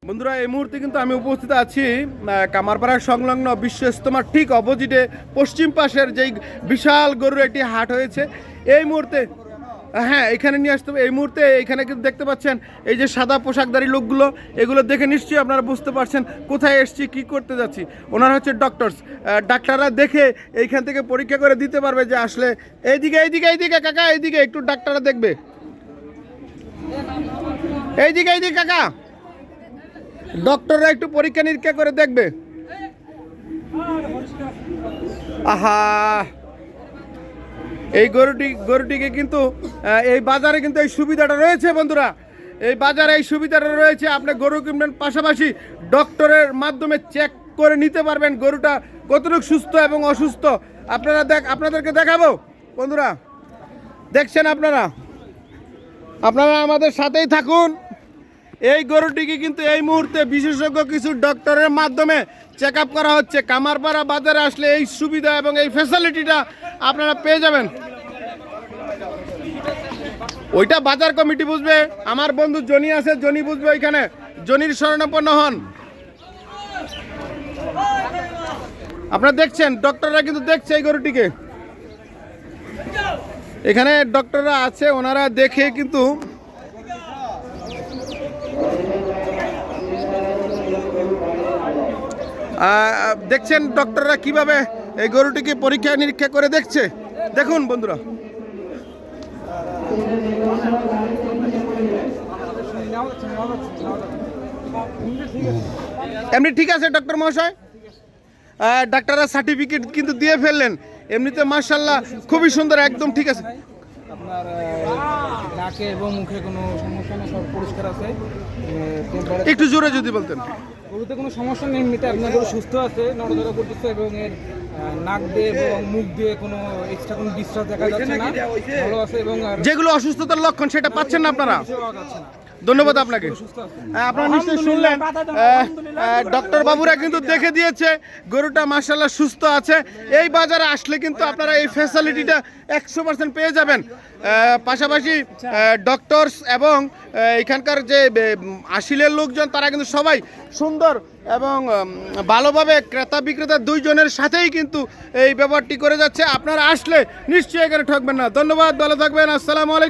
বন্ধুরা এই মুহূর্তে কিন্তু আমি উপস্থিত আছি কামারপাড়া সংলগ্ন বিশ্ব ইজতেমার ঠিক অপোজিটে পশ্চিম পাশের যেই বিশাল গরুর একটি হাট হয়েছে এই মুহূর্তে। হ্যাঁ, এখানে নিয়ে আসতে হবে। এই মুহূর্তে এখানে কিন্তু দেখতে পাচ্ছেন এই যে সাদা পোশাকধারী লোকগুলো, এগুলো দেখে নিশ্চয়ই আপনারা বুঝতে পারছেন কোথায় এসছি, কি করতে যাচ্ছি। ওনারা হচ্ছে ডক্টরস। ডাক্তাররা দেখে এইখান থেকে পরীক্ষা করে দিতে পারবে যে আসলে এইদিকে এইদিকে এইদিকে কাকা, এইদিকে একটু ডাক্তাররা দেখবে, এইদিকে এইদিকে কাকা, ডক্টররা একটু পরীক্ষা নিরীক্ষা করে দেখবে। আহা, এই গরুটিকে কিন্তু এই বাজারে কিন্তু এই সুবিধাটা রয়েছে বন্ধুরা। এই বাজারে এই সুবিধাটা রয়েছে, আপনি গরু কিনবেন পাশাপাশি ডক্টরের মাধ্যমে চেক করে নিতে পারবেন গরুটা কতটুকু সুস্থ এবং অসুস্থ। আপনাদেরকে দেখাবো বন্ধুরা, দেখছেন আপনারা আমাদের সাথেই থাকুন। এই গরুটিকে কিন্তু এই মুহূর্তে বিশেষজ্ঞ কিছু ডক্টরের মাধ্যমে চেক আপ করা হচ্ছে। কামারপাড়া বাজারে আসলে এই সুবিধা এবং এই ফ্যাসিলিটিটা আপনারা পেয়ে যাবেন। ওইটা বাজার কমিটি বুঝবে, আমার বন্ধু জনি আছে, জনি বুঝবে, ওইখানে জনির শরণাপন্ন হন। আপনারা দেখছেন ডক্টররা কিন্তু দেখছে এই গরুটিকে, এখানে ডক্টররা আছে, ওনারা দেখে কিন্তু দেখছেন ডক্টররা কিভাবে এই গরুটিকে পরীক্ষা নিরীক্ষা করে দেখছে। দেখুন বন্ধুরা, এমনি ঠিক আছে ডক্টর মহাশয়, ডাক্তাররা সার্টিফিকেট কিন্তু দিয়ে ফেললেন। এমনিতে মাশাআল্লাহ খুবই সুন্দর, একদম ঠিক আছে। আপনার নাকে এবং মুখে কোনো সমস্যা নেই, সব পরিষ্কার আছে। একটু জোরে যদি বলতেন। গরুতে কোনো সমস্যা নেই, এমনিতে আপনার গরু সুস্থ আছে, নড়াচড়া করতেছে এবং এর নাক দিয়ে এবং মুখ দিয়ে কোনো এক্সট্রা কোনো ডিস্টার্ব দেখা যাচ্ছে না, ভালো আছে। এবং যেগুলো অসুস্থতার লক্ষণ সেটা পাচ্ছেন না আপনারা। যাচ্ছে না। ধন্যবাদ আপনাকে। আপনারা নিশ্চয়ই শুনলেন, ডক্টর বাবুরা কিন্তু দেখে দিয়েছে গরুটা মাশাআল্লাহ সুস্থ আছে। এই বাজারে আসলে কিন্তু আপনারা এই ফ্যাসিলিটিটা 100% পেয়ে যাবেন। পাশাপাশি ডক্টরস এবং এখানকার যে আসিলের লোকজন তারা কিন্তু সবাই সুন্দর এবং ভালোভাবে ক্রেতা বিক্রেতা দুইজনের সাথেই কিন্তু এই ব্যাপারটি করে যাচ্ছে। আপনারা আসলে নিশ্চয়ই এখানে ঠকবেন না। ধন্যবাদ, ভালো থাকবেন, আসসালামু আলাইকুম।